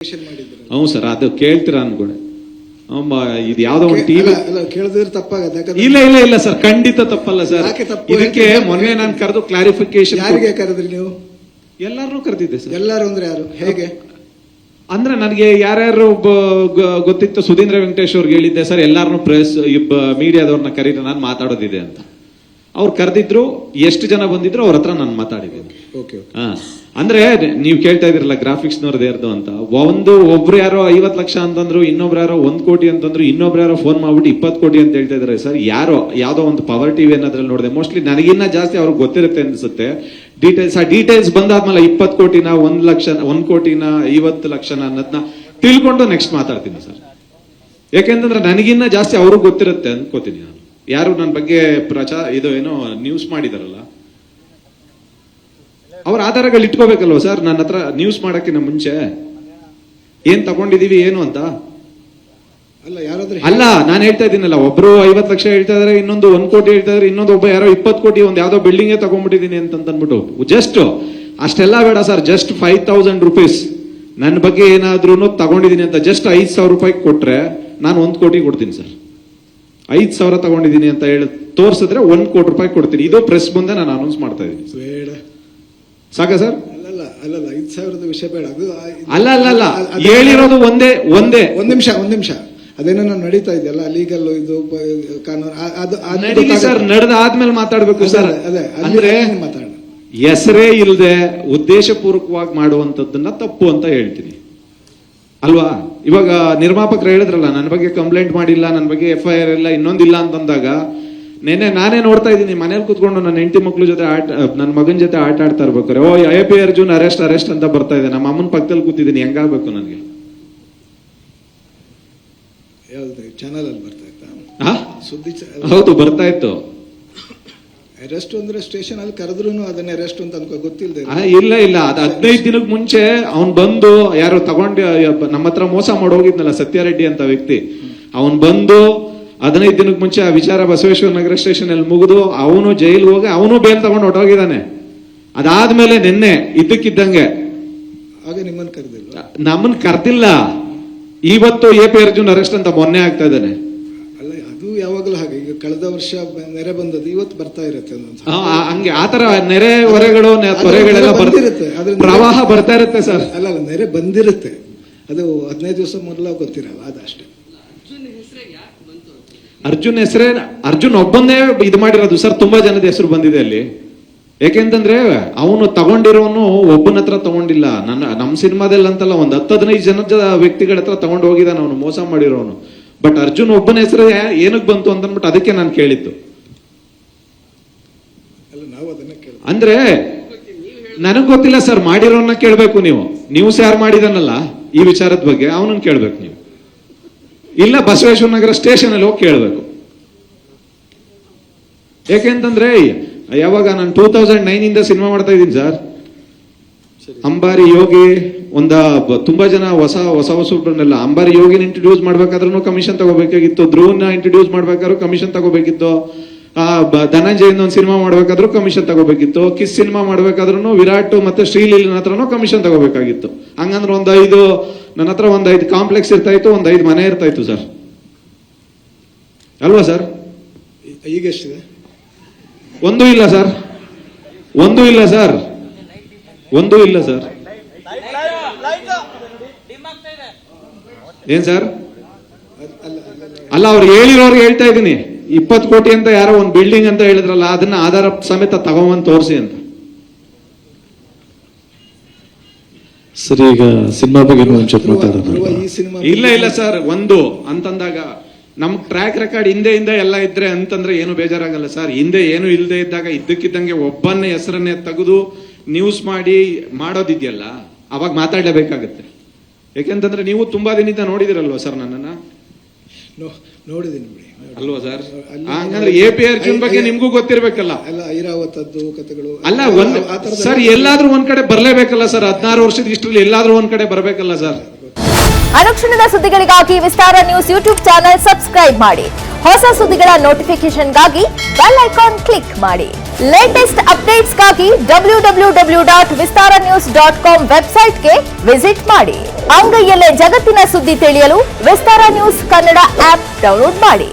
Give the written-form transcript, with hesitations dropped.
ಹ್ಞೂ ಸರ್, ಅದು ಕೇಳ್ತೀರಾ ಅನ್ಕೊಂಡೆ. ಇದು ಯಾವ್ದೋ ಒಂದು ಟಿವಿ ಕೇಳಿದ್ರೆ ತಪ್ಪಾಗತ್ತೆ. ಇಲ್ಲ ಇಲ್ಲ ಇಲ್ಲ ಸರ್, ಖಂಡಿತ ತಪ್ಪಲ್ಲ ಸರ್. ಇದಕ್ಕೆ ಮೊನ್ನೆ ನಾನು ಕರೆದು ಕ್ಲಾರಿಫಿಕೇಶನ್. ಯಾರಿಗೆ ಕರೆದ್ರಿ ನೀವು? ಎಲ್ಲಾರನ್ನೂ ಕರೆದಿದ್ದೆ ಸರ್. ಎಲ್ಲಾರು ಅಂದ್ರೆ ಯಾರು, ಹೇಗೆ ಅಂದ್ರೆ ನನಗೆ ಯಾರ್ಯಾರು ಗೊತ್ತಿತ್ತು, ಸುಧೀಂದ್ರ ವೆಂಕಟೇಶ್ ಅವ್ರಿಗೆ ಹೇಳಿದ್ದೆ ಸರ್, ಎಲ್ಲಾರನ್ನೂ ಪ್ರೆಸ್ ಮೀಡಿಯಾದವ್ರನ್ನ ಕರೀರಿ, ನಾನು ಮಾತಾಡೋದಿದೆ ಅಂತ. ಅವ್ರು ಕರೆದಿದ್ರು, ಎಷ್ಟು ಜನ ಬಂದಿದ್ರು ಅವ್ರ ಹತ್ರ ನಾನು ಮಾತಾಡಿದ್ದೀನಿ. ಅಂದ್ರೆ ನೀವ್ ಕೇಳ್ತಾ ಇದ್ರಲ್ಲ ಗ್ರಾಫಿಕ್ಸ್ನವ್ರದ್ದು ಯಾರ್ದು ಅಂತ. ಒಬ್ರು ಯಾರೋ 50 ಲಕ್ಷ ಅಂತಂದ್ರು, ಇನ್ನೊಬ್ರು ಯಾರೋ 1 ಕೋಟಿ ಅಂತಂದ್ರು, ಇನ್ನೊಬ್ರು ಯಾರೋ ಫೋನ್ ಮಾಡ್ಬಿಟ್ಟು 20 ಕೋಟಿ ಅಂತ ಹೇಳ್ತಾ ಇದಾರೆ ಸರ್. ಯಾವ್ದೋ ಒಂದು ಪವರ್ ಟಿವಿ ಅನ್ನೋದ್ರಲ್ಲಿ ನೋಡಿದೆ. ಮೋಸ್ಟ್ಲಿ ನನಗಿನ್ನ ಜಾಸ್ತಿ ಅವ್ರಿಗೆ ಗೊತ್ತಿರುತ್ತೆ ಅನ್ಸುತ್ತೆ. ಡೀಟೇಲ್ಸ್ ಬಂದಾದ್ಮೇಲೆ 20 ಕೋಟಿನ 1 ಲಕ್ಷ 1 ಕೋಟಿನ 50 ಲಕ್ಷನ ಅನ್ನೋದನ್ನ ತಿಳ್ಕೊಂಡು ನೆಕ್ಸ್ಟ್ ಮಾತಾಡ್ತೀನಿ ಸರ್. ಯಾಕೆಂತಂದ್ರೆ ನನಗಿನ್ನ ಜಾಸ್ತಿ ಅವ್ರಿಗೆ ಗೊತ್ತಿರುತ್ತೆ ಅನ್ಕೋತೀನಿ ನಾನು. ಯಾರು ನನ್ನ ಬಗ್ಗೆ ಏನೋ ನ್ಯೂಸ್ ಮಾಡಿದಾರಲ್ಲ, ಅವ್ರ ಆಧಾರಗಳು ಇಟ್ಕೋಬೇಕಲ್ವ ಸರ್ ನನ್ನ ಹತ್ರ. ನ್ಯೂಸ್ ಮಾಡಕ್ಕಿಂತ ಮುಂಚೆ ಏನ್ ತಗೊಂಡಿದೀವಿ ಏನು ಅಂತ ಅಲ್ಲ, ನಾನು ಹೇಳ್ತಾ ಇದ್ದೀನಲ್ಲ. ಒಬ್ರು 50 ಲಕ್ಷ ಹೇಳ್ತಾ ಇದಾರೆ, ಇನ್ನೊಂದು 1 ಕೋಟಿ ಹೇಳ್ತಾ ಇದಾರೆ, ಇನ್ನೊಂದು ಒಬ್ಬ ಯಾರೋ 20 ಕೋಟಿ ಒಂದ್ ಯಾವ್ದೋ ಬಿಲ್ಡಿಂಗ್ ತಗೊಂಡ್ಬಿಟ್ಟಿದೀನಿ ಅಂತಂದ್ಬಿಟ್ಟು. ಜಸ್ಟ್ ಅಷ್ಟೆಲ್ಲ ಬೇಡ ಸರ್, ಜಸ್ಟ್ 5000 ರೂಪೀಸ್ ನನ್ನ ಬಗ್ಗೆ ಏನಾದ್ರೂ ತಗೊಂಡಿದೀನಿ ಅಂತ ಜಸ್ಟ್ 5000 ರೂಪಾಯಿ ಕೊಟ್ರೆ ನಾನು 1 ಕೋಟಿ ಕೊಡ್ತೀನಿ ಸರ್. 5000 ತಗೊಂಡಿದೀನಿ ಅಂತ ಹೇಳಿ ತೋರ್ಸಿದ್ರೆ 1 ಕೋಟಿ ರೂಪಾಯಿ ಕೊಡ್ತೀನಿ. ಇದು ಪ್ರೆಸ್ ಮುಂದೆ ನಾನು ಅನೌನ್ಸ್ ಮಾಡ್ತಾ ಇದ್ದೀನಿ. ಬೇಡ ಸಾಕ ಸರ್? ಅಲ್ಲ 5000 ವಿಷಯ ಬೇಡ. ಅಲ್ಲ ಹೇಳಿರೋದು ಒಂದೇ. ಒಂದ್ ನಿಮಿಷ ಅದೇನೋ ನಡೀತಾ ಇದೆಯಲ್ಲ ಲೀಗಲ್ ಇದು ಕಾನೂನು, ಅದು ಸರ್ ನಡೆದ ಆದ್ಮೇಲೆ ಮಾತಾಡ್ಬೇಕು ಸರ್. ಅಂದ್ರೆ ಹೆಸರೇ ಇಲ್ಲದೆ ಉದ್ದೇಶಪೂರ್ವಕವಾಗಿ ಮಾಡುವಂತದ್ದನ್ನ ತಪ್ಪು ಅಂತ ಹೇಳ್ತೀನಿ ಅಲ್ವಾ. ಇವಾಗ ನಿರ್ಮಾಪಕರು ಹೇಳಿದ್ರಲ್ಲ, ನನ್ನ ಬಗ್ಗೆ ಕಂಪ್ಲೇಂಟ್ ಮಾಡಿಲ್ಲ, ನನ್ನ ಬಗ್ಗೆ FIR ಇಲ್ಲ, ಇನ್ನೊಂದಿಲ್ಲ ಅಂತಂದಾಗ ನಾನೇ ನೋಡ್ತಾ ಇದ್ದೀನಿ ಮನೇಲಿ ಕೂತ್ಕೊಂಡು ನನ್ನ ಹೆಂಡತಿ ಮಕ್ಳು ಜೊತೆ ನನ್ನ ಮಗನ ಜೊತೆ ಆಟ ಆಡ್ತಾ ಇರ್ಬೇಕಾರೆ AP ಅರ್ಜುನ್ ಅರೆಸ್ಟ್ ಅಂತ ಬರ್ತಾ ಇದೆ. ನಮ್ಮ ಅಮ್ಮನ ಪಕ್ಕದಲ್ಲಿ ಕೂತಿದ್ದೀನಿ, ಹೆಂಗಾಗ್ಬೇಕು ನನಗೆ? ಚಾನಲ್ ಅಲ್ಲಿ ಬರ್ತಾ ಇತ್ತಾ ಸುದ್ದಿ? ಹೌದು, ಬರ್ತಾ ಇತ್ತು. ಅರೆಸ್ಟ್ ಅಂದ್ರೆ ಸ್ಟೇಷನ್ ಅಲ್ಲಿ ಕರೆದ್ರು ಅದನ್ನ ಅರೆಸ್ಟ್ ಅಂತ ಅನ್ಕೋ ಗೊತ್ತಿಲ್ಲದೆ. ಇಲ್ಲ ಅದು 15 ದಿನಕ್ಕೆ ಮುಂಚೆ ಅವ್ನ್ ಬಂದು ಯಾರು ತಗೊಂಡು ನಮ್ಮ ಹತ್ರ ಮೋಸ ಮಾಡೋಗಿದ್ನಲ್ಲ ಸತ್ಯಾರೆಡ್ಡಿ ಅಂತ ವ್ಯಕ್ತಿ, ಅವನ್ ಬಂದು 15 ದಿನಕ್ಕೆ ಮುಂಚೆ ಆ ವಿಚಾರ ಬಸವೇಶ್ವರ ನಗರ ಸ್ಟೇಷನ್ ಅಲ್ಲಿ ಮುಗಿದು ಅವನು ಜೈಲ್ಗೆ ಹೋಗಿ ಅವನು ಬೇಲ್ ತಗೊಂಡು ಹೊಟ್ಟೋಗಿದ್ದಾನೆ. ಅದಾದ್ಮೇಲೆ ನಿನ್ನೆ ಇದ್ದಕ್ಕಿದ್ದಂಗೆ ಆಗ ನಿಮ್ಮನ್ನ ಕರೆದಿಲ್ಲ, ನಮ್ಮನ್ ಕರ್ದಿಲ್ಲ. ಇವತ್ತು AP ಅರ್ಜುನ್ ಅರೆಸ್ಟ್ ಅಂತ ಮೊನ್ನೆ ಆಗ್ತಾ ಇದ್ದಾನೆ. ಅಲ್ಲ, ಅದು ಯಾವಾಗಲೂ ಹಾಗೆ. ಈಗ ಕಳೆದ ವರ್ಷ ನೆರೆ ಬಂದದ್ದು ಇವತ್ತು ಬರ್ತಾ ಇರುತ್ತೆ. ಹಂಗೆ ಆತರ ನೆರೆ ಹೊರೆಗಳು ತೊರೆಗಳೆಲ್ಲ ಬರ್ತಿರುತ್ತೆ, ಪ್ರವಾಹ ಬರ್ತಾ ಇರುತ್ತೆ ಸರ್. ಅಲ್ಲ ನೆರೆ ಬಂದಿರುತ್ತೆ, ಅದು 15 ದಿವಸ ಮೊದಲ ಗೊತ್ತಿರಲ್ಲ, ಅದಷ್ಟೇ. ಅರ್ಜುನ್ ಒಬ್ಬಂದೇ ಇದು ಮಾಡಿರೋದು ಸರ್. ತುಂಬಾ ಜನದ ಹೆಸರು ಬಂದಿದೆ ಅಲ್ಲಿ. ಯಾಕೆಂತಂದ್ರೆ ಅವನು ತಗೊಂಡಿರೋನು ಒಬ್ಬನ ಹತ್ರ ತಗೊಂಡಿಲ್ಲ. ನಮ್ಮ ಸಿನಿಮಾದಲ್ಲಿ ಅಂತಲ್ಲ, ಒಂದ್ 10-15 ಜನದ ವ್ಯಕ್ತಿಗಳ ಹತ್ರ ತಗೊಂಡು ಹೋಗಿದ್ದಾನೆ ಅವನು, ಮೋಸ ಮಾಡಿರೋನು. ಬಟ್ ಅರ್ಜುನ್ ಒಬ್ಬನ ಹೆಸರು ಏನಕ್ಕೆ ಬಂತು ಅಂತಂದ್ಬಿಟ್ಟು ಅದಕ್ಕೆ ನಾನು ಕೇಳಿದ್ದು. ಅಂದ್ರೆ ನನಗ್ ಗೊತ್ತಿಲ್ಲ ಸರ್, ಮಾಡಿರೋನ್ನ ಕೇಳ್ಬೇಕು ನೀವು. ನ್ಯೂಸ್ ಯಾರು ಮಾಡಿದಾನಲ್ಲ ಈ ವಿಚಾರದ ಬಗ್ಗೆ ಅವನನ್ನ ಕೇಳ್ಬೇಕು ನೀವು. ಇಲ್ಲ ಬಸವೇಶ್ವರ ನಗರ ಸ್ಟೇಷನ್ ಅಲ್ಲಿ ಹೋಗಿ ಕೇಳ್ಬೇಕು. ಯಾಕೆಂತಂದ್ರೆ ಯಾವಾಗ ನಾನು 2009 ಇಂದ ಸಿನಿಮಾ ಮಾಡ್ತಾ ಇದ್ದೀನಿ ಸರ್. ಅಂಬಾರಿ ಯೋಗಿ ತುಂಬಾ ಜನ ಹೊಸಬ್ರನ್ನೆಲ್ಲ ಅಂಬಾರಿ ಯೋಗಿನ ಇಂಟ್ರೊಡ್ಯೂಸ್ ಮಾಡ್ಬೇಕಾದ್ರೂ ಕಮಿಷನ್ ತಗೋಬೇಕಾಗಿತ್ತು. ಧ್ರುವನ್ನ ಇಂಟ್ರೊಡ್ಯೂಸ್ ಮಾಡ್ಬೇಕಾದ್ರೂ ಕಮಿಷನ್ ತಗೋಬೇಕಿತ್ತು. ಧನಂಜಯನ ಒಂದು ಸಿನಿಮಾ ಮಾಡ್ಬೇಕಾದ್ರೂ ಕಮಿಷನ್ ತಗೋಬೇಕಿತ್ತು. ಕಿಸ್ ಸಿನಿಮಾ ಮಾಡ್ಬೇಕಾದ್ರೂ ವಿರಾಟ್ ಮತ್ತೆ ಶ್ರೀಲೀಲನ ಹತ್ರನೂ ಕಮಿಷನ್ ತಗೋಬೇಕಾಗಿತ್ತು. ಹಂಗಂದ್ರೆ ನನ್ನ ಹತ್ರ 5 ಕಾಂಪ್ಲೆಕ್ಸ್ ಇರ್ತಾ ಇತ್ತು, 5 ಮನೆ ಇರ್ತಾ ಇತ್ತು ಸರ್, ಅಲ್ವಾ ಸರ್? ಈಗ ಎಷ್ಟಿದೆ? ಒಂದೂ ಇಲ್ಲ ಸರ್. ಏನ್ ಸರ್? ಅಲ್ಲ, ಅವ್ರು ಹೇಳಿರೋರ್ಗೆ ಹೇಳ್ತಾ ಇದ್ದೀನಿ. 20 ಕೋಟಿ ಅಂತ ಯಾರೋ ಒಂದು ಬಿಲ್ಡಿಂಗ್ ಅಂತ ಹೇಳಿದ್ರಲ್ಲ, ಅದನ್ನ ಆಧಾರ ಸಮೇತ ತಗೊಂಬಂದು ತೋರಿಸಿ ಅಂತ. ಸರ್, ಈಗ ಸಿನಿಮಾ ಬಗ್ಗೆ ಇಲ್ಲ ಸರ್, ಒಂದು ಅಂತಂದಾಗ ನಮ್ ಟ್ರ್ಯಾಕ್ ರೆಕಾರ್ಡ್ ಹಿಂದೆ ಎಲ್ಲ ಇದ್ರೆ ಅಂತಂದ್ರೆ ಏನು ಬೇಜಾರಾಗಲ್ಲ ಸರ್. ಹಿಂದೆ ಏನು ಇಲ್ಲದೆ ಇದ್ದಾಗ ಇದ್ದಕ್ಕಿದ್ದಂಗೆ ಒಬ್ಬನ ಹೆಸರನ್ನೇ ತೆಗೆದು ನ್ಯೂಸ್ ಮಾಡೋದಿದೆಯಲ್ಲ, ಅವಾಗ ಮಾತಾಡಲೇಬೇಕಾಗತ್ತೆ. ಯಾಕೆಂತಂದ್ರೆ ನೀವು ತುಂಬಾ ದಿನದಿಂದ ನೋಡಿದಿರಲ್ವಾ ಸರ್ ನನ್ನನ್ನ? ನೋಡಿದೀನಿ ಅಲ್ವಾ ಸರ್? ಹಂಗಂದ್ರೆ AP ಅರ್ಜುನ್ ಬಗ್ಗೆ ನಿಮ್ಗೂ ಗೊತ್ತಿರ್ಬೇಕಲ್ಲ. ಐರಾವತದ್ದು ಕಥೆಗಳು ಅಲ್ಲ, ಸರ್ ಎಲ್ಲಾದ್ರೂ ಒಂದ್ ಕಡೆ ಬರ್ಲೇಬೇಕಲ್ಲ ಸರ್. 16 ವರ್ಷದ ಇಷ್ಟರಲ್ಲಿ ಎಲ್ಲಾದ್ರೂ ಒಂದ್ ಕಡೆ ಬರ್ಬೇಕಲ್ಲ ಸರ್. ಅನುಕ್ಷಣದ ಸುದ್ದಿಗಳಿಗಾಗಿ ವಿಸ್ತಾರ ನ್ಯೂಸ್ ಯೂಟ್ಯೂಬ್ ಚಾನೆಲ್ ಸಬ್ಸ್ಕ್ರೈಬ್ ಮಾಡಿ. ಹೊಸ ಸುದ್ದಿಗಳ ನೋಟಿಫಿಕೇಶನ್ಗಾಗಿ ಬೆಲ್ ಐಕಾನ್ ಕ್ಲಿಕ್ ಮಾಡಿ. ಲೇಟೆಸ್ಟ್ ಅಪ್ಡೇಟ್ಸ್ಗಾಗಿ www.vistaranews.com ವೆಬ್ಸೈಟ್ಗೆ ವಿಸಿಟ್ ಮಾಡಿ. ಅಂಗೈಯಲ್ಲೇ ಜಗತ್ತಿನ ಸುದ್ದಿ ತಿಳಿಯಲು ವಿಸ್ತಾರ ನ್ಯೂಸ್ ಕನ್ನಡ ಆಪ್ ಡೌನ್ಲೋಡ್ ಮಾಡಿ.